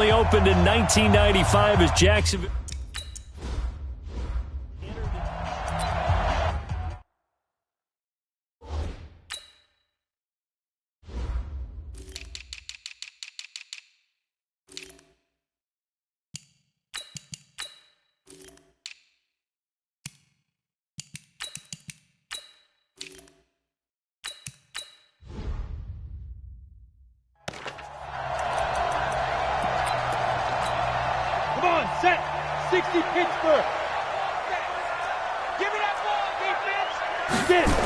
They opened in 1995 as Jacksonville. Set. 60 Pittsburgh. Give me that ball, defense. Get it.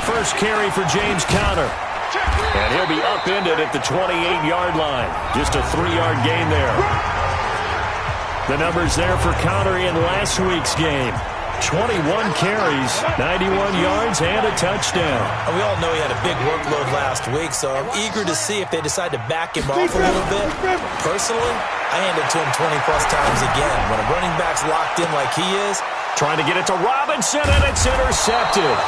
First carry for James Conner. And he'll be upended at the 28-yard line. Just a 3-yard gain there. The numbers there for Conner in last week's game. 21 carries, 91 yards, and a touchdown. And we all know he had a big workload last week, so I'm eager to see if they decide to back him off a little bit. Personally, I hand it to him 20-plus times again. When a running back's locked in like he is. Trying to get it to Robinson, and it's intercepted.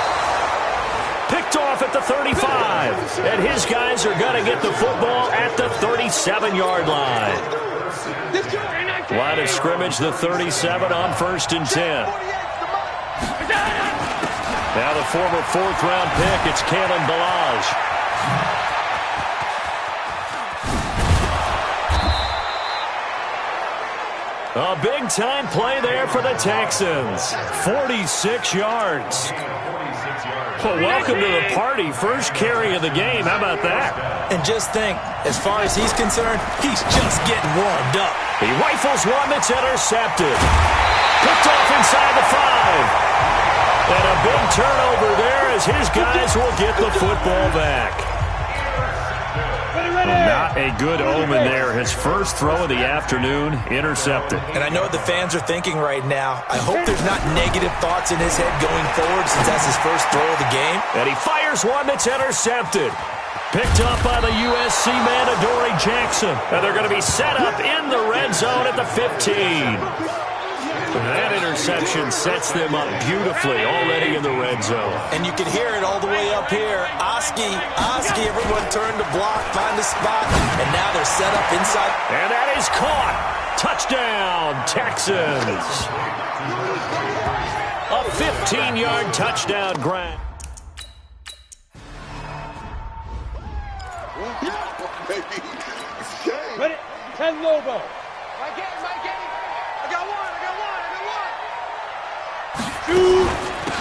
Picked off at the 35. And his guys are going to get the football at the 37-yard line. Line of scrimmage, the 37 on 1st and 10. Now the former 4th-round pick, it's Kalen Ballage. A big-time play there for the Texans. 46 yards. Well, welcome to the party. First carry of the game. How about that? And just think, as far as he's concerned, he's just getting warmed up. He rifles one that's intercepted. Picked off inside the 5. And a big turnover there as his guys will get the football back. Not a good omen there. His first throw of the afternoon, intercepted. And I know what the fans are thinking right now. I hope there's not negative thoughts in his head going forward since that's his first throw of the game. And he fires one that's intercepted. Picked up by the USC man, Adoree Jackson. And they're going to be set up in the red zone at the 15. That interception sets them up beautifully already in the red zone. And you can hear it all the way up here. Oski, everyone turned to block, find a spot, and now they're set up inside. And that is caught. Touchdown, Texans. A 15-yard touchdown grab. Ready? 10 Lobo.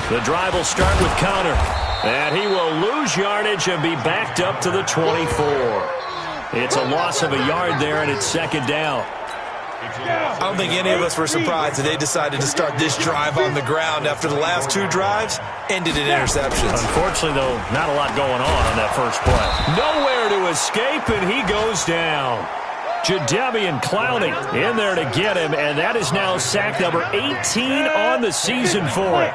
The drive will start with Conner. And he will lose yardage and be backed up to the 24. It's a loss of a yard there, and it's second down. I don't think any of us were surprised that they decided to start this drive on the ground after the last 2 drives ended in interceptions. Unfortunately, though, not a lot going on that first play. Nowhere to escape, and he goes down. Jadeveon Clowney in there to get him, and that is now sack number 18 on the season for him.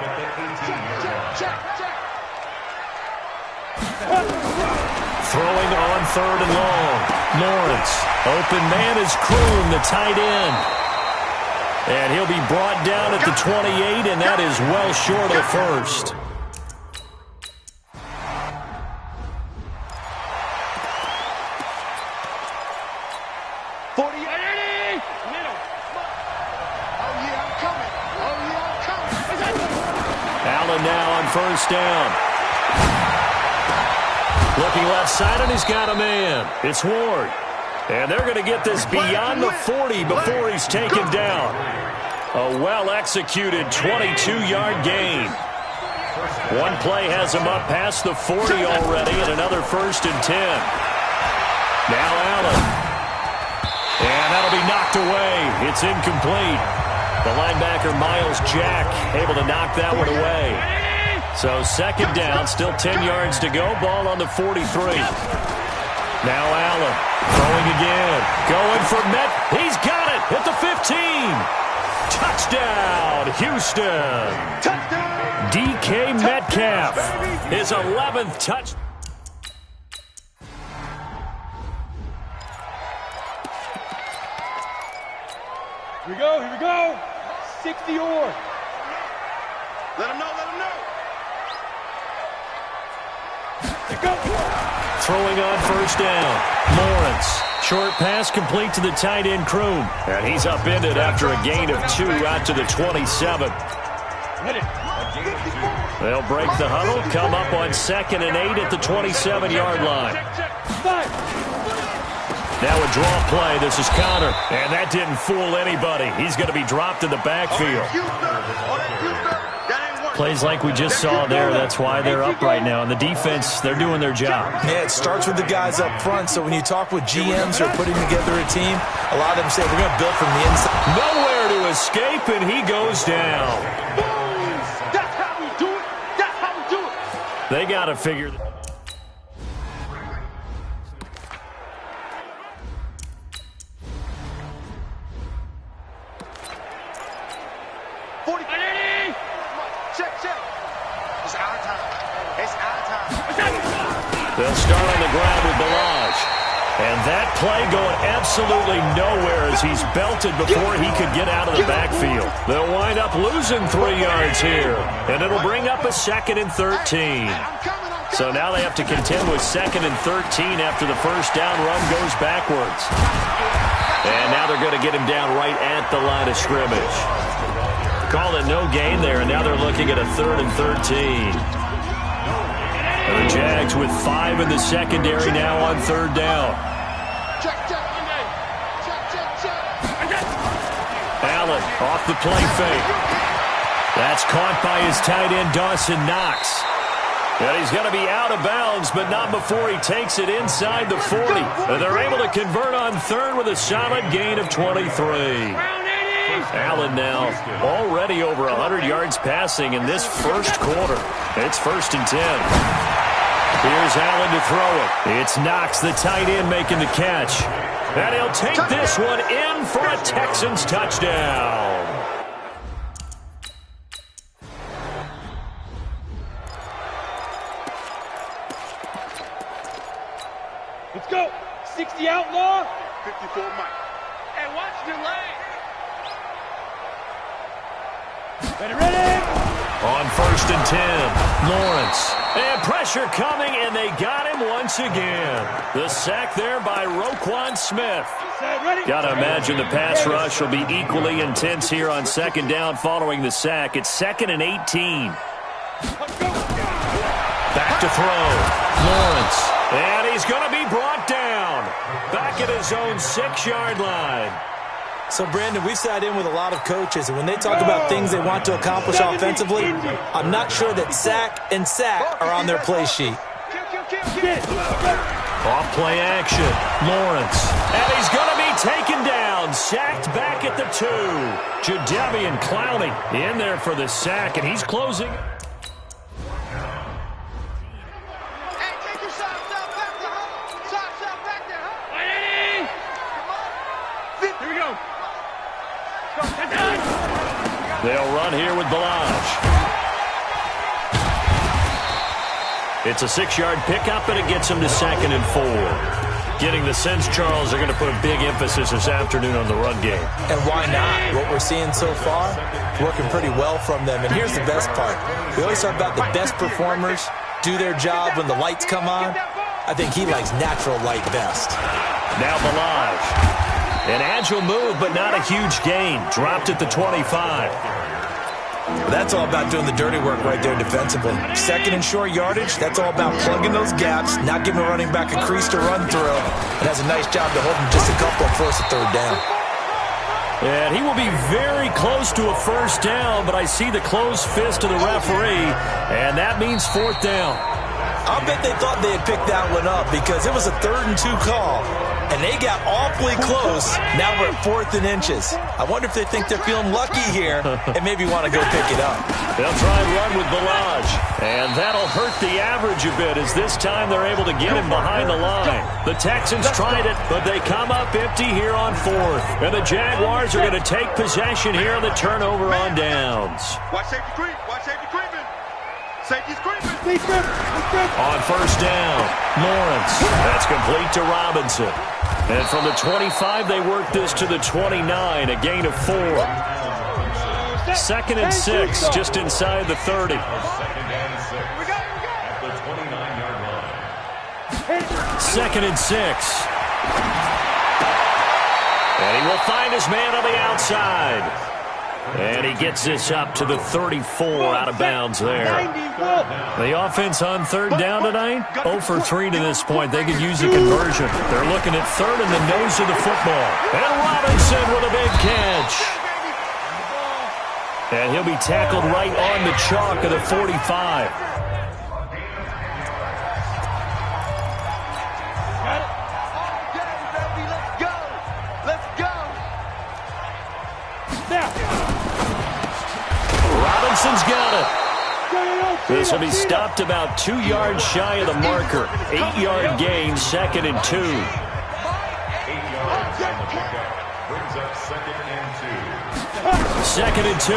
Throwing on 3rd and long. Lawrence. Open man is Kroon, the tight end. And he'll be brought down at the 28, and that is well short of first. Now on 1st down. Looking left side, and he's got a man. It's Ward. And they're going to get this beyond the 40 before he's taken down. A well-executed 22-yard gain. One play has him up past the 40 already, and another 1st and 10. Now Allen. And that'll be knocked away. It's incomplete. The linebacker, Miles Jack, able to knock that one away. So second down, still 10 yards to go. Ball on the 43. Now Allen throwing again. Going for Met. He's got it at the 15. Touchdown, Houston. Touchdown. DK Metcalf, his 11th touch. Here we go. 60 or. Let him know. Throwing on 1st down. Lawrence, short pass complete to the tight end, Kroom. And he's upended after a gain of 2 out to the 27. They'll break the huddle, come up on 2nd and 8 at the 27-yard line. Now a draw play. This is Connor. And that didn't fool anybody. He's going to be dropped in the backfield. Plays like we just saw there. That's why they're up right now. And the defense, they're doing their job. Yeah, it starts with the guys up front. So when you talk with GMs who are putting together a team, a lot of them say, we're going to build from the inside. Nowhere to escape, and he goes down. That's how we do it. That's how we do it. They got to figure that. They'll start on the ground with Balaj. And that play going absolutely nowhere as he's belted before he could get out of the backfield. They'll wind up losing 3 yards here. And it'll bring up a 2nd and 13. So now they have to contend with 2nd and 13 after the first down run goes backwards. And now they're going to get him down right at the line of scrimmage. Call it no gain there, and now they're looking at a 3rd and 13. The Jags with 5 in the secondary now on 3rd down. Allen off the play fake. That's caught by his tight end, Dawson Knox. And he's going to be out of bounds, but not before he takes it inside the 40. And they're able to convert on 3rd with a solid gain of 23. Allen now already over 100 yards passing in this first quarter. It's 1st and 10. Here's Allen to throw it. It's Knox, the tight end, making the catch. And he'll take this one in for a Texans touchdown. Let's go. 60 outlaw. 54 Mike. Hey, watch your lane. Ready. On 1st and 10, Lawrence. And pressure coming, and they got him once again. The sack there by Roquan Smith. Got to imagine the pass rush will be equally intense here on 2nd down following the sack. It's 2nd and 18. Back to throw. Lawrence. And he's going to be brought down. Back at his own 6-yard line. So, Brandon, we've sat in with a lot of coaches, and when they talk about things they want to accomplish offensively, I'm not sure that sack and sack are on their play sheet. Off play action. Lawrence. And he's going to be taken down. Sacked back at the 2. Jadeveon Clowney in there for the sack, and he's closing. They'll run here with Balaj. It's a 6-yard pickup, and it gets them to 2nd and 4. Getting the sense, Charles, they're going to put a big emphasis this afternoon on the run game. And why not? What we're seeing so far, working pretty well from them. And here's the best part. We always talk about the best performers do their job when the lights come on. I think he likes natural light best. Now Balaj. An agile move, but not a huge gain. Dropped at the 25. That's all about doing the dirty work right there defensively. 2nd and short yardage, that's all about plugging those gaps, not giving a running back a crease to run through. It has a nice job to hold him just a couple and force a 3rd down. And he will be very close to a 1st down, but I see the closed fist of the referee, and that means 4th down. I'll bet they thought they had picked that one up because it was a 3rd and 2 call. And they got awfully close. Now we're at 4th and inches. I wonder if they think they're feeling lucky here and maybe want to go pick it up. They'll try and run with Balaj. And that'll hurt the average a bit as this time they're able to get him behind the line. The Texans tried it, but they come up empty here on 4th. And the Jaguars are going to take possession here on the turnover on downs. Watch safety creep. Watch safety creeping. Safety's creeping. On 1st down, Lawrence. That's complete to Robinson. And from the 25, they work this to the 29, a gain of 4. 2nd and 6, just inside the 30. 2nd and 6. will find his man on the outside. And he gets this up to the 34 out of bounds there. The offense on third down tonight, 0 for 3 to this point. They could use a conversion. They're looking at third in the nose of the football. And Robinson with a big catch. And he'll be tackled right on the chalk of the 45. Robinson's got it. This will be stopped about 2 yards shy of the marker. 8-yard gain, 2nd and 2. Second and 2.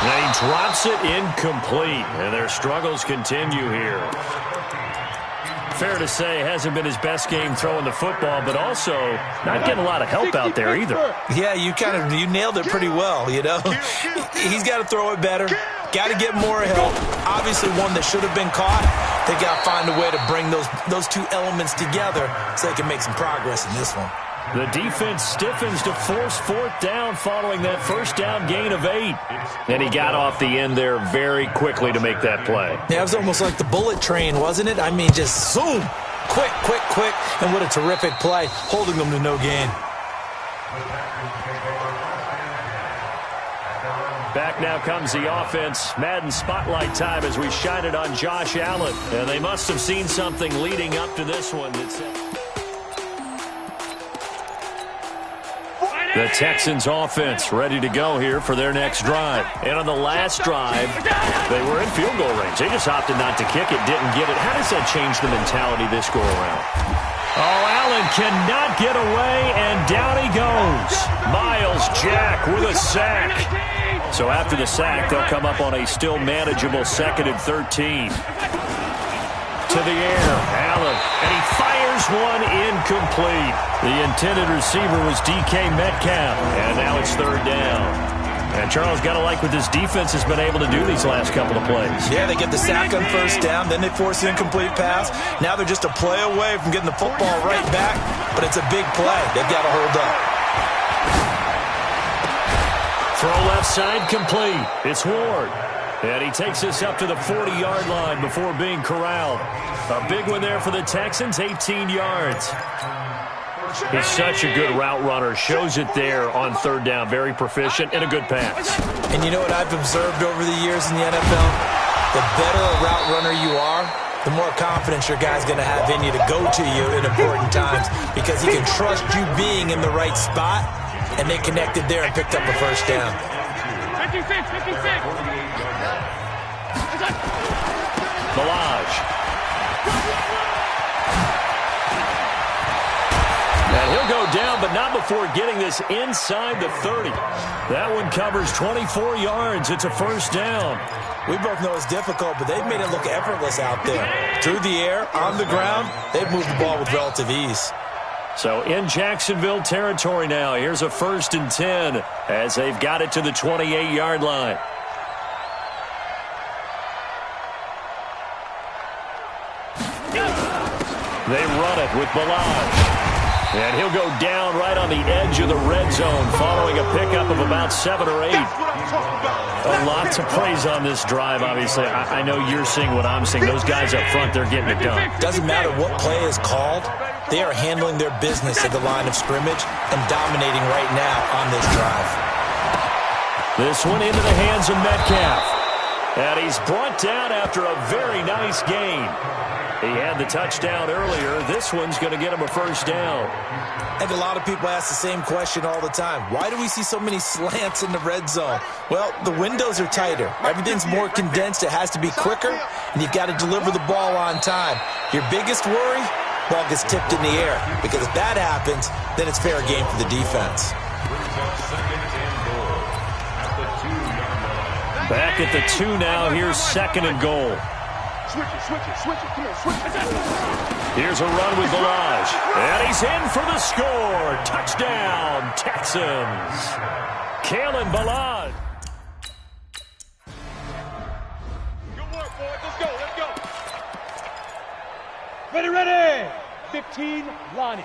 And he drops it incomplete. And their struggles continue here. Fair to say, hasn't been his best game throwing the football, but also not getting a lot of help out there either. Yeah, you nailed it pretty well, you know. He's got to throw it better. Got to get more help. Obviously one that should have been caught. They got to find a way to bring those two elements together so they can make some progress in this one. The defense stiffens to force 4th down following that first down gain of 8. And he got off the end there very quickly to make that play. Yeah, it was almost like the bullet train, wasn't it? I mean, just zoom. Quick, quick, quick. And what a terrific play, holding them to no gain. Back now comes the offense. Madden spotlight time as we shine it on Josh Allen. And they must have seen something leading up to this one that said... The Texans offense ready to go here for their next drive. And on the last drive, they were in field goal range. They just opted not to kick it, didn't get it. How does that change the mentality this go around? Oh, Allen cannot get away, and down he goes. Myles Jack with a sack. So after the sack, they'll come up on a still manageable 2nd and 13. To the air, Allen, and he fires one incomplete. The intended receiver was DK Metcalf, and now it's 3rd down. And Charles, got to like what this defense has been able to do these last couple of plays. Yeah, they get the sack on 1st down, then they force the incomplete pass. Now they're just a play away from getting the football right back, but it's a big play. They've got to hold up. Throw left side complete. It's Ward. And he takes us up to the 40-yard line before being corralled. A big one there for the Texans, 18 yards. He's such a good route runner. Shows it there on 3rd down. Very proficient and a good pass. And you know what I've observed over the years in the NFL? The better a route runner you are, the more confidence your guy's going to have in you to go to you in important times because he can trust you being in the right spot, and they connected there and picked up a 1st down. 56. Balaj. And he'll go down, but not before getting this inside the 30. That one covers 24 yards. It's a 1st down. We both know it's difficult, but they've made it look effortless out there. Through the air, on the ground, they've moved the ball with relative ease. So in Jacksonville territory now, here's a 1st and 10 as they've got it to the 28-yard line. They run it with Balaj. And he'll go down right on the edge of the red zone following a pickup of about 7 or 8. A lot to praise on this drive, obviously. I know you're seeing what I'm seeing. Those guys up front, they're getting it done. Doesn't matter what play is called. They are handling their business at the line of scrimmage and dominating right now on this drive. This one into the hands of Metcalf. And he's brought down after a very nice gain. He had the touchdown earlier. This one's going to get him a 1st down. And a lot of people ask the same question all the time. Why do we see so many slants in the red zone? Well, the windows are tighter. Everything's more condensed. It has to be quicker, and you've got to deliver the ball on time. Your biggest worry? Ball gets tipped in the air. Because if that happens, then it's fair game for the defense. Back at the 2 now. Here's 2nd and goal. Switch it. Come on, switch it. Here's a run with Balaj. And he's in for the score. Touchdown, Texans. Kalen Balaj. Good work, boys. Let's go. Ready. 15, Lonnie.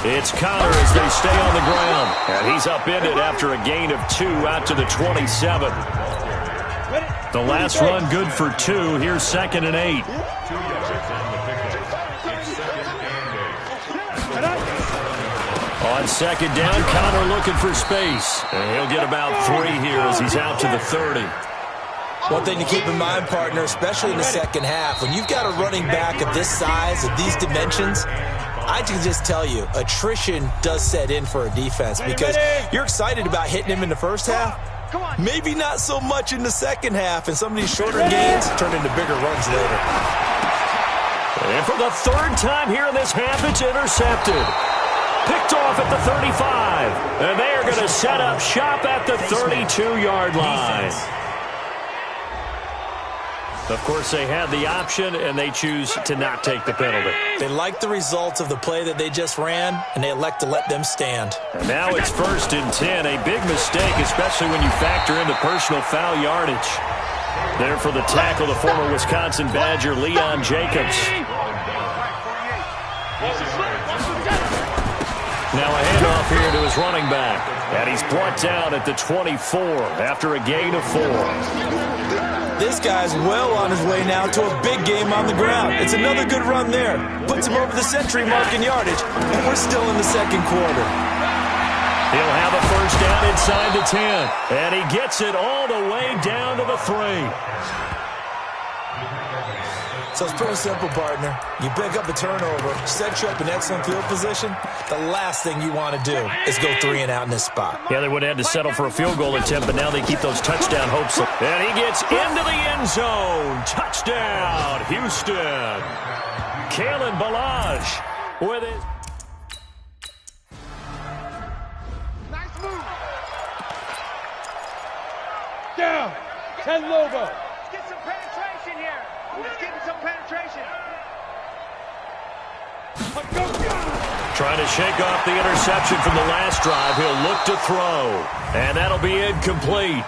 It's Connor as they stay on the ground. And he's upended after a gain of 2 out to the 27. The last run good for 2. Here's 2nd and 8. On 2nd down, Connor looking for space. And he'll get about 3 here as he's out to the 30. One thing to keep in mind, partner, especially in the second half, when you've got a running back of this size, of these dimensions, I can just tell you, attrition does set in for a defense because you're excited about hitting him in the first half. Maybe not so much in the second half, and some of these shorter gains turn into bigger runs later. And for the 3rd time here in this half, it's intercepted. Picked off at the 35. And they are going to set up shop at the 32-yard line. Of course, they had the option, and they choose to not take the penalty. They like the results of the play that they just ran, and they elect to let them stand. And now it's 1st and 10. A big mistake, especially when you factor in the personal foul yardage. There for the tackle, the former Wisconsin Badger, Leon Jacobs. Now a handoff here to his running back. And he's brought down at the 24 after a gain of 4. This guy's well on his way now to a big game on the ground. It's another good run there. Puts him over the century mark in yardage, and we're still in the second quarter. He'll have a 1st down inside the 10. And he gets it all the way down to the 3. So it's pretty simple, partner. You pick up a turnover, set you up in excellent field position. The last thing you want to do is go 3 and out in this spot. Yeah, they would have had to settle for a field goal attempt, but now they keep those touchdown hopes. And he gets into the end zone. Touchdown, Houston. Kalen Ballage with it. Nice move. Down. 10 Lobo. Let's get some penetration here. Let's get some penetration. Trying to shake off the interception from the last drive. He'll look to throw. And that'll be incomplete.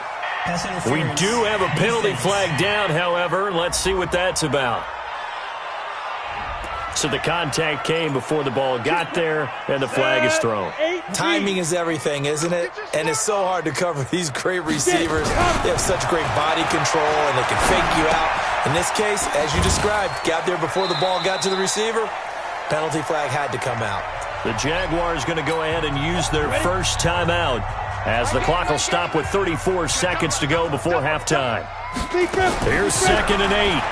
We do have a penalty flag down, however. Let's see what that's about. So the contact came before the ball got there, and the flag is thrown. Timing is everything, isn't it? And it's so hard to cover these great receivers. They have such great body control, and they can fake you out. In this case, as you described, got there before the ball got to the receiver. Penalty flag had to come out. The Jaguars going to go ahead and use their first timeout as the clock will stop with 34 seconds to go before halftime. Here's 2nd and 8.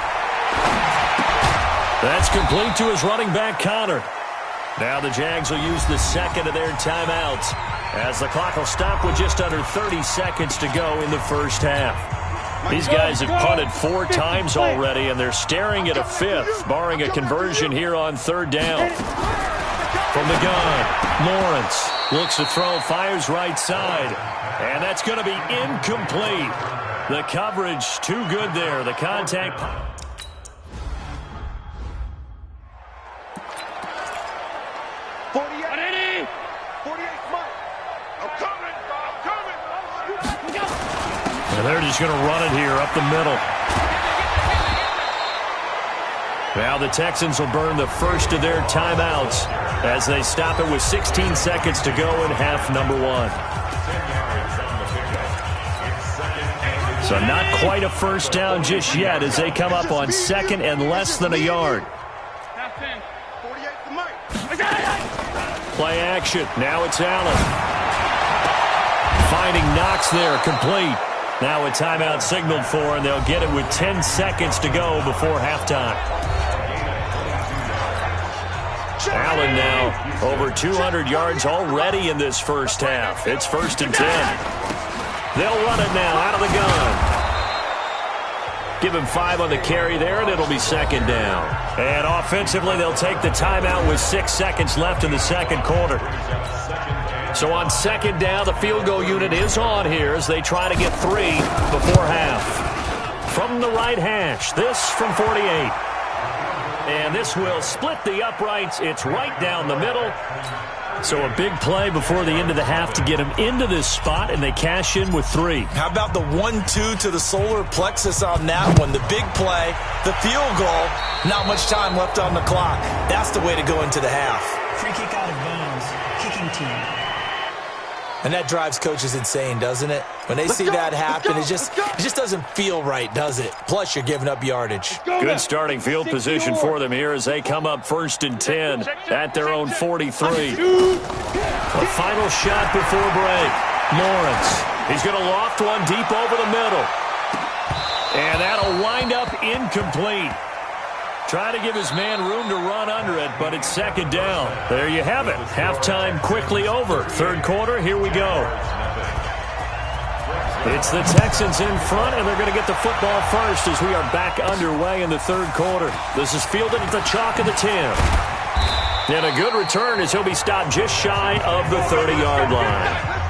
That's complete to his running back, Connor. Now the Jags will use the second of their timeouts as the clock will stop with just under 30 seconds to go in the first half. These guys have punted 4 times already, and they're staring at a 5th, barring a conversion here on 3rd down. From the gun, Lawrence looks to throw, fires right side, and that's going to be incomplete. The coverage too good there. The contact. And they're just going to run it here up the middle. Now the Texans will burn the first of their timeouts as they stop it with 16 seconds to go in half number 1. So not quite a first down just yet as they come up on 2nd and less than a yard. Play action. Now it's Allen. Finding Knox there, complete. Now a timeout signaled for, and they'll get it with 10 seconds to go before halftime. Allen now over 200 yards already in this first half. It's 1st and 10. They'll run it now out of the gun. Give him 5 on the carry there, and it'll be 2nd down. And offensively, they'll take the timeout with 6 seconds left in the second quarter. So on 2nd down, the field goal unit is on here as they try to get 3 before half. From the right hash, this from 48. And this will split the uprights. It's right down the middle. So a big play before the end of the half to get him into this spot, and they cash in with 3. How about the 1-2 to the solar plexus on that one? The big play, the field goal, not much time left on the clock. That's the way to go into the half. Free kick out of bounds. Kicking team. And that drives coaches insane, doesn't it? When they see that happen, it just doesn't feel right, does it? Plus, you're giving up yardage. Good starting field position for them here as they come up 1st and 10 at their own 43. A final shot before break. Lawrence. He's going to loft one deep over the middle. And that'll wind up incomplete. Trying to give his man room to run under it, but it's 2nd down. There you have it. Halftime quickly over. 3rd quarter, here we go. It's the Texans in front, and they're going to get the football first as we are back underway in the 3rd quarter. This is fielded at the chalk of the 10. And a good return as he'll be stopped just shy of the 30-yard line.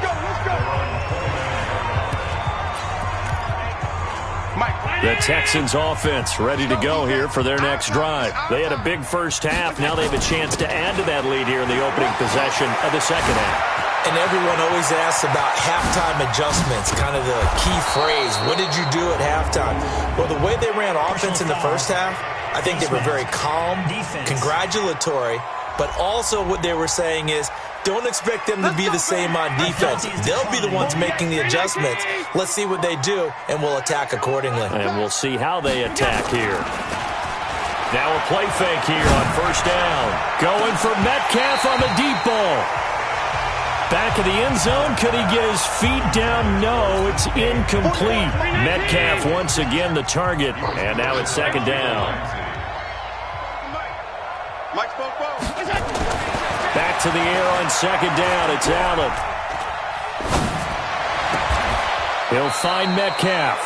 The Texans offense ready to go here for their next drive. They had a big first half. Now they have a chance to add to that lead here in the opening possession of the 2nd half. And everyone always asks about halftime adjustments, kind of the key phrase. What did you do at halftime? Well, the way they ran offense in the first half, I think they were very calm, congratulatory, but also what they were saying is, don't expect them to be the same on defense. They'll be the ones making the adjustments. Let's see what they do, and we'll attack accordingly. And we'll see how they attack here. Now a play fake here on 1st down. Going for Metcalf on the deep ball. Back of the end zone. Could he get his feet down? No, it's incomplete. Metcalf once again the target. And now it's 2nd down. Back to the air on 2nd down. It's Allen. He'll find Metcalf.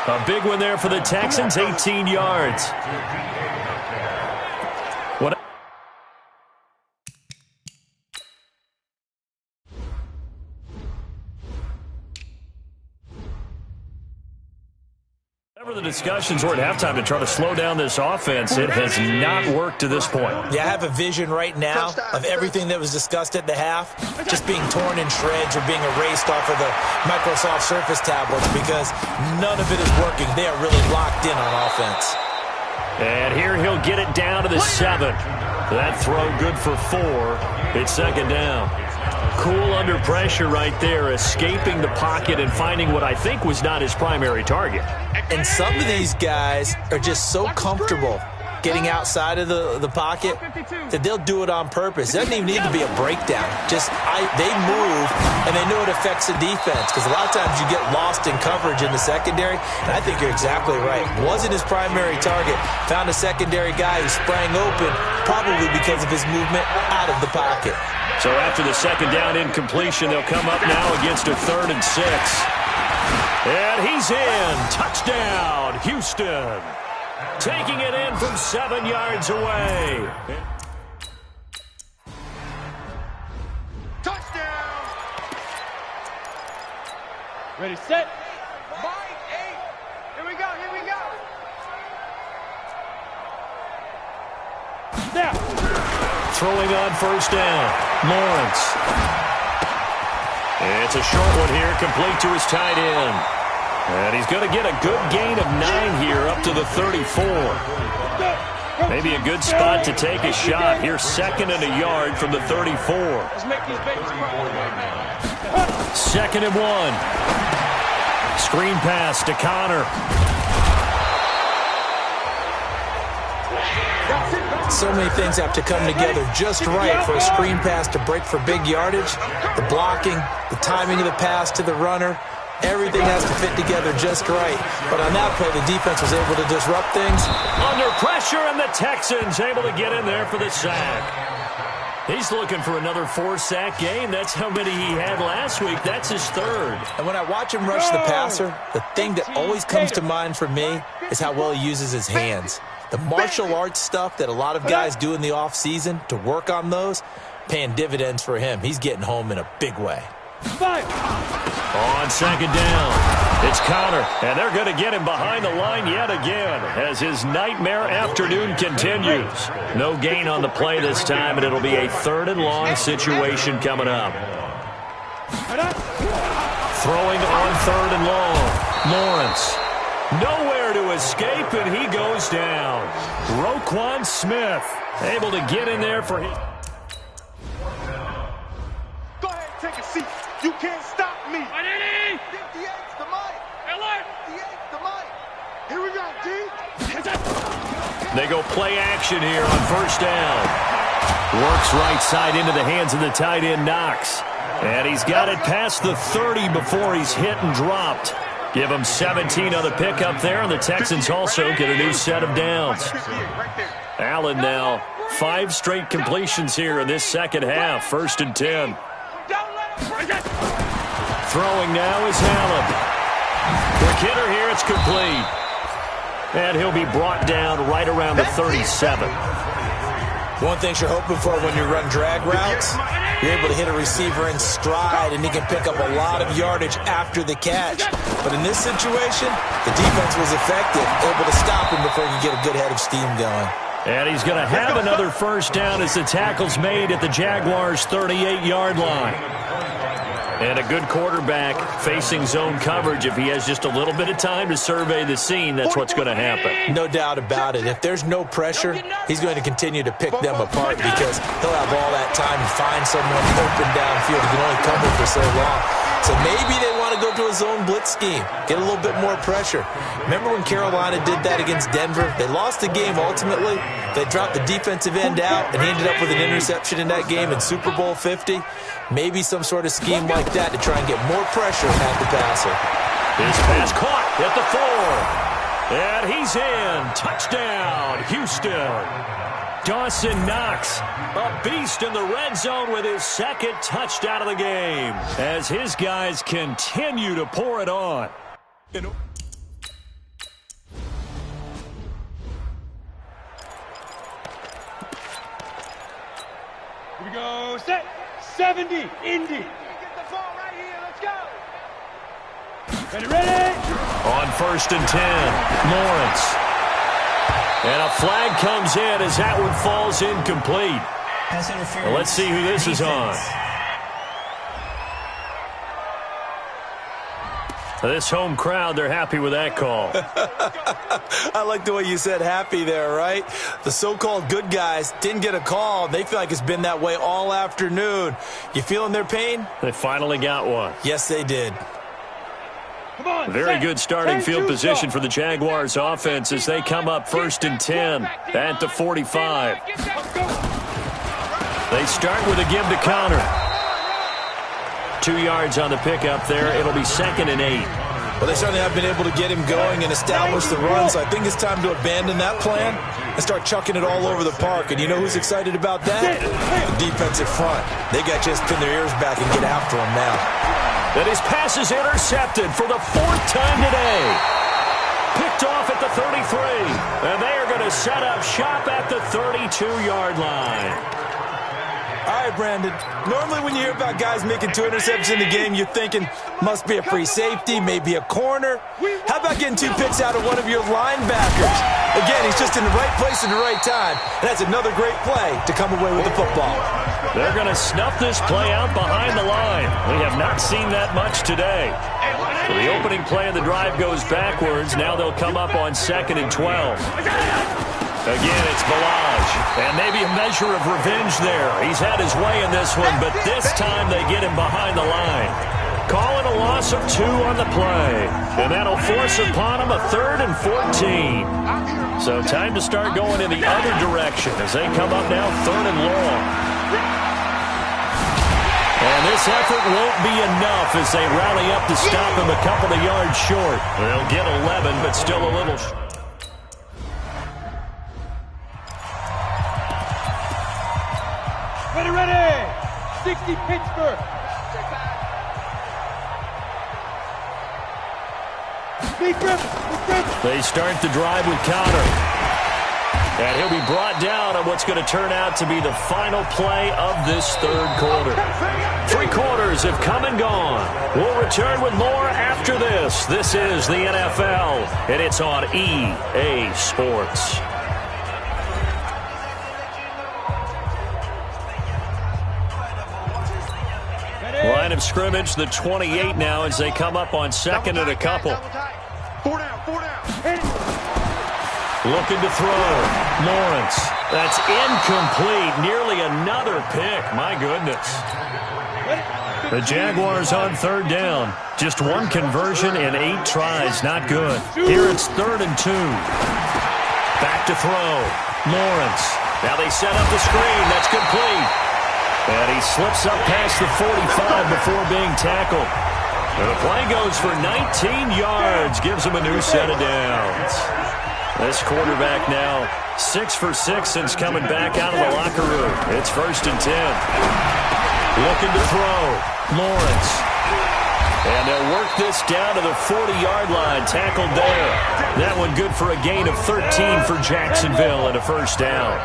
A big one there for the Texans, 18 yards. Whatever the discussions were at halftime to try to slow down this offense, it has not worked to this point. Yeah, I have a vision right now of everything that was discussed at the half just being torn in shreds or being erased off of the Microsoft Surface tablets because none of it is working. They are really locked in on offense. And here he'll get it down to the 7. That throw good for 4. It's 2nd down. Cool under pressure right there, escaping the pocket and finding what I think was not his primary target. And some of these guys are just so comfortable getting outside of the pocket that they'll do it on purpose. It doesn't even need to be a breakdown. They move, and they know it affects the defense because a lot of times you get lost in coverage in the secondary, and I think you're exactly right. Wasn't his primary target. Found a secondary guy who sprang open, probably because of his movement out of the pocket. So after the 2nd down incompletion, they'll come up now against a 3rd and 6. And he's in. Touchdown, Houston. Taking it in from 7 yards away. Touchdown! Ready, set. Mike, 8. Here we go, here we go. Now. Throwing on 1st down. Lawrence. It's a short one here, complete to his tight end. And he's going to get a good gain of 9 here up to the 34. Maybe a good spot to take a shot. Here, 2nd and a yard from the 34. 2nd and 1. Screen pass to Connor. So many things have to come together just right for a screen pass to break for big yardage. The blocking, the timing of the pass to the runner, everything has to fit together just right. But on that play, the defense was able to disrupt things. Under pressure, and the Texans able to get in there for the sack. He's looking for another 4-sack game. That's how many he had last week. That's his 3rd. And when I watch him rush the passer, the thing that always comes to mind for me is how well he uses his hands. The martial arts stuff that a lot of guys do in the offseason to work on those, paying dividends for him. He's getting home in a big way. On 2nd down, it's Connor, and they're going to get him behind the line yet again as his nightmare afternoon continues. No gain on the play this time, and it'll be a 3rd and long situation coming up. Throwing on 3rd and long, Lawrence. Nowhere to escape, and he goes down. Roquan Smith able to get in there for his... You can't stop me. 58's the mic. 58's the mic. Here we go, D. They go play action here on first down. Works right side into the hands of the tight end, Knox. And he's got it past the 30 before he's hit and dropped. Give him 17 on the pickup there, and the Texans also get a new set of downs. Allen now, 5 straight completions here in this second half. 1st and 10. Throwing now is Allen. Quick hitter here, it's complete. And he'll be brought down right around the 37. One thing you're hoping for when you run drag routes, you're able to hit a receiver in stride, and he can pick up a lot of yardage after the catch. But in this situation, the defense was effective, able to stop him before he could get a good head of steam going. And he's going to have another first down as the tackle's made at the Jaguars' 38-yard line. And a good quarterback facing zone coverage. If he has just a little bit of time to survey the scene, that's what's going to happen. No doubt about it. If there's no pressure, he's going to continue to pick them apart because he'll have all that time to find someone open downfield. He can only cover for so long. So maybe they want to go to a zone blitz scheme, get a little bit more pressure. Remember when Carolina did that against Denver? They lost the game ultimately. They dropped the defensive end out, and he ended up with an interception in that game in Super Bowl 50. Maybe some sort of scheme like that to try and get more pressure at the passer. His pass caught at the 4. And he's in. Touchdown, Houston. Dawson Knox, a beast in the red zone with his 2nd touchdown of the game as his guys continue to pour it on. Here we go. Set. 70. Indy. Get the ball right here. Let's go. Ready. On 1st and 10, Lawrence. And a flag comes in as that one falls incomplete. Well, let's see who this is on. This home crowd, they're happy with that call. I like the way you said happy there, right? The so-called good guys didn't get a call. They feel like it's been that way all afternoon. You feeling their pain? They finally got one. Yes, they did. Very good starting field position for the Jaguars offense as they come up 1st and 10 at the 45. They start with a give to Connor. 2 yards on the pickup there. It'll be 2nd and 8. Well, they certainly have been able to get him going and establish the run, so I think it's time to abandon that plan and start chucking it all over the park. And you know who's excited about that? The defensive front. They got to just pin their ears back and get after him now. And his pass is intercepted for the 4th time today. Picked off at the 33. And they are going to set up shop at the 32-yard line. All right, Brandon. Normally when you hear about guys making 2 interceptions in the game, you're thinking must be a free safety, maybe a corner. How about getting 2 picks out of one of your linebackers? Again, he's just in the right place at the right time. And that's another great play to come away with the football. They're going to snuff this play out behind the line. We have not seen that much today. So the opening play of the drive goes backwards. Now they'll come up on 2nd and 12. Again, it's Balaj. And maybe a measure of revenge there. He's had his way in this one, but this time they get him behind the line. Calling a loss of 2 on the play. And that'll force upon him a 3rd and 14. So time to start going in the other direction as they come up now 3rd and long. And this effort won't be enough as they rally up to stop him a couple of yards short. They'll get 11, but still a little short. Ready. 60 Pittsburgh. They start the drive with Connor. And he'll be brought down on what's going to turn out to be the final play of this 3rd quarter. 3 quarters have come and gone. We'll return with more after this. This is the NFL, and it's on EA Sports. Line of scrimmage, the 28 now as they come up on 2nd and a couple. 4 down. Looking to throw. Lawrence. That's incomplete. Nearly another pick. My goodness. The Jaguars on third down. Just one conversion in 8 tries. Not good. Here it's 3rd and 2. Back to throw. Lawrence. Now they set up the screen. That's complete. And he slips up past the 45 before being tackled. And the play goes for 19 yards. Gives him a new set of downs. This quarterback now 6 for 6 since coming back out of the locker room. It's 1st and 10. Looking to throw. Lawrence. And they'll work this down to the 40-yard line. Tackled there. That one good for a gain of 13 for Jacksonville and a 1st down.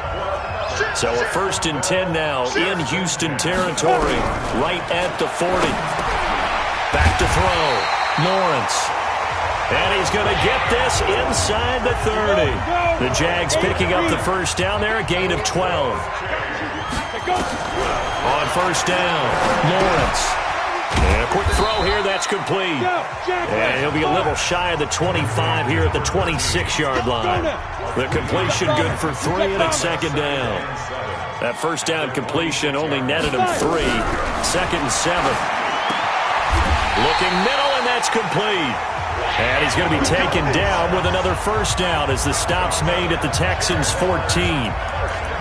So a 1st and 10 now in Houston territory. Right at the 40. Back to throw. Lawrence. And he's going to get this inside the 30. The Jags picking up the 1st down there, a gain of 12. On 1st down, Lawrence. And a quick throw here, that's complete. And he'll be a little shy of the 25 here at the 26-yard line. The completion good for 3, and it's 2nd down. That 1st down completion only netted him 3. 2nd and 7. Looking middle, and that's complete. And he's going to be taken down with another 1st down as the stop's made at the Texans' 14.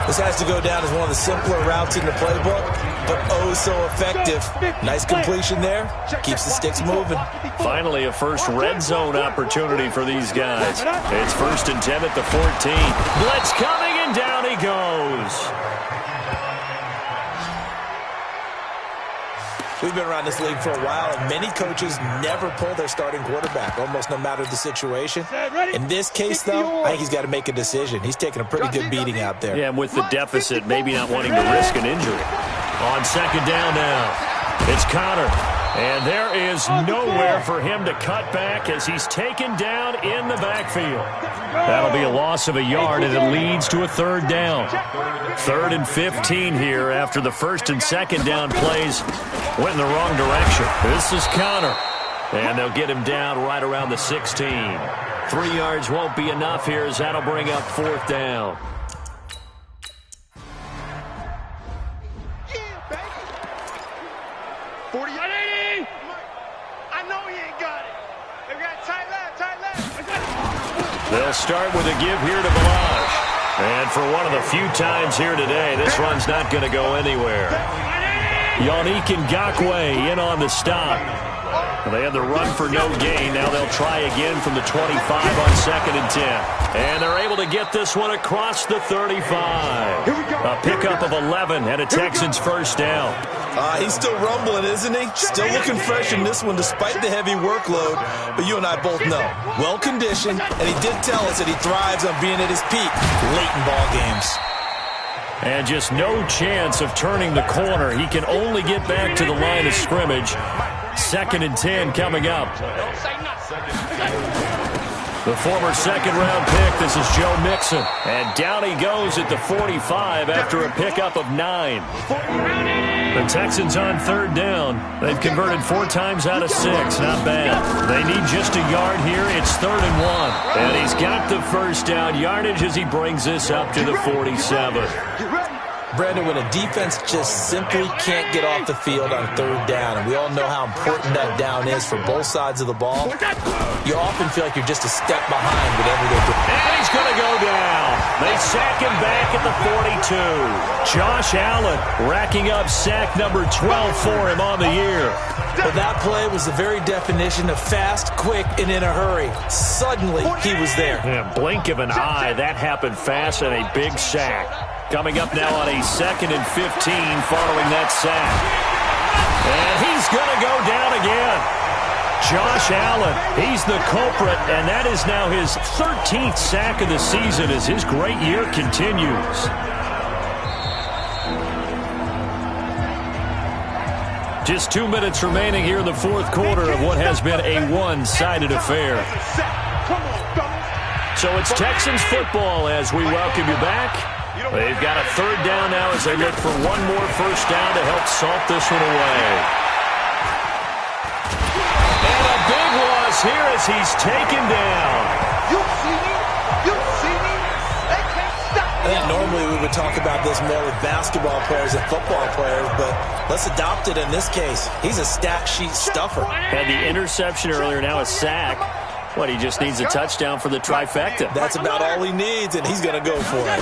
This has to go down as one of the simpler routes in the playbook, but oh so effective. Nice completion there. Keeps the sticks moving. Finally, a first red zone opportunity for these guys. It's 1st and 10 at the 14. Blitz coming, and down he goes. We've been around this league for a while, and many coaches never pull their starting quarterback, almost no matter the situation. In this case, though, I think he's got to make a decision. He's taking a pretty good beating out there. Yeah, and with the deficit, maybe not wanting to risk an injury. On 2nd down now, it's Connor. And there is nowhere for him to cut back as he's taken down in the backfield. That'll be a loss of a yard, and it leads to a 3rd down. 3rd and 15 here after the 1st and 2nd down plays went in the wrong direction. This is Connor. And they'll get him down right around the 16. 3 yards won't be enough here as that'll bring up 4th down. They'll start with a give here to Balazs. And for one of the few times here today, this run's not going to go anywhere. Yannick Ngakoue in on the stop. They had the run for no gain. Now they'll try again from the 25 on 2nd and 10. And they're able to get this one across the 35. A pickup of 11 and a Texans 1st down. He's still rumbling, isn't he? Still looking fresh in this one despite the heavy workload. But you and I both know, well-conditioned, and he did tell us that he thrives on being at his peak late in ball games. And just no chance of turning the corner. He can only get back to the line of scrimmage. 2nd and 10 coming up. The former 2nd-round pick, this is Joe Mixon. And down he goes at the 45 after a pickup of 9. The Texans on 3rd down. They've converted 4 times out of 6. Not bad. They need just a yard here. It's 3rd and 1. And he's got the 1st down yardage as he brings this up to the 47. Brandon, when a defense just simply can't get off the field on 3rd down, and we all know how important that down is for both sides of the ball, you often feel like you're just a step behind whatever they're doing. And he's going to go down. They sack him back at the 42. Josh Allen racking up sack number 12 for him on the year. Well, that play was the very definition of fast, quick, and in a hurry. Suddenly, he was there. Yeah, blink of an eye. That happened fast and a big sack. Coming up now on a 2nd and 15 following that sack. And he's going to go down again. Josh Allen, he's the culprit, and that is now his 13th sack of the season as his great year continues. Just 2 minutes remaining here in the 4th quarter of what has been a one-sided affair. So it's Texans football as we welcome you back. They've got a 3rd down now as they look for one more 1st down to help salt this one away. And a big loss here as he's taken down. You see me? You see me? They can't stop me. think normally we would talk about this more with basketball players and football players, but let's adopt it in this case. He's a stat sheet stuffer. Had the interception earlier, now a sack. What, he just needs a touchdown for the trifecta. That's about all he needs, and he's going to go for it.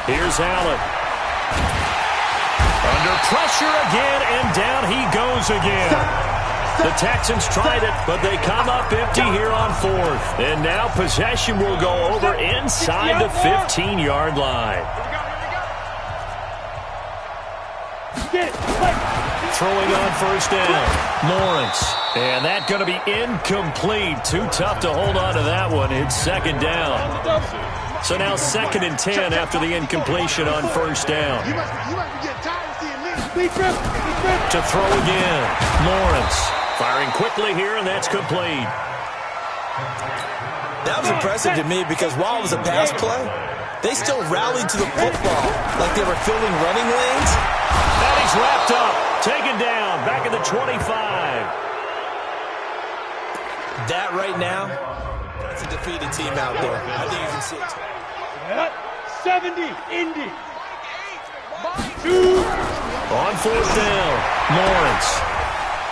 Here's Allen. Under pressure again, and down he goes again. The Texans tried it, but they come up empty here on fourth. And now possession will go over inside the 15-yard line. Throwing on first down, Lawrence. And that's going to be incomplete. Too tough to hold on to that one. It's second down. So now 2nd and 10 after the incompletion on first down. To throw again, Lawrence. Firing quickly here, and that's complete. That was impressive to me because while it was a pass play, they still rallied to the football like they were filling running lanes. And he's wrapped up, taken down, back at the 25. That right now, that's a defeated team out there. I think you can see it. 70, Indy. On fourth down, Lawrence.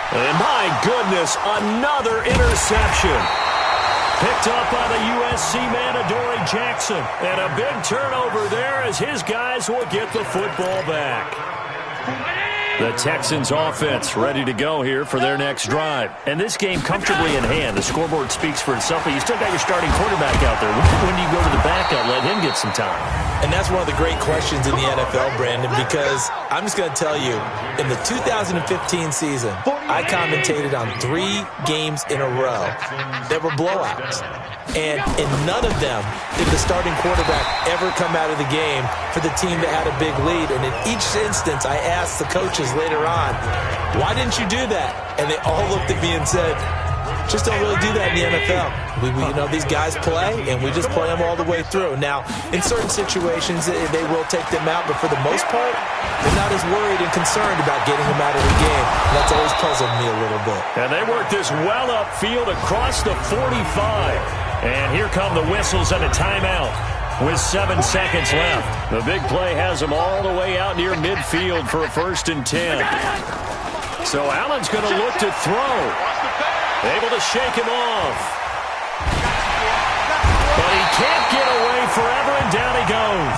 And my goodness, another interception. Picked up by the USC man, Adoree Jackson. And a big turnover there as his guys will get the football back. The Texans offense ready to go here for their next drive. And this game comfortably in hand. The scoreboard speaks for itself, but you still got your starting quarterback out there. When do you go to the backup, let him get some time? And that's one of the great questions in the NFL, Brandon, because I'm just going to tell you, in the 2015 season, I commentated on 3 games in a row that were blowouts. And in none of them did the starting quarterback ever come out of the game for the team that had a big lead. And in each instance, I asked the coaches later on, why didn't you do that? And they all looked at me and said, just don't really do that in the NFL. These guys play, and we just play them all the way through. Now, in certain situations, they will take them out, but for the most part, they're not as worried and concerned about getting them out of the game. And that's always puzzled me a little bit. And they work this well upfield across the 45. And here come the whistles and a timeout with 7 seconds left. The big play has them all the way out near midfield for a 1st and 10. So Allen's going to look to throw. Able to shake him off. But he can't get away forever, and down he goes.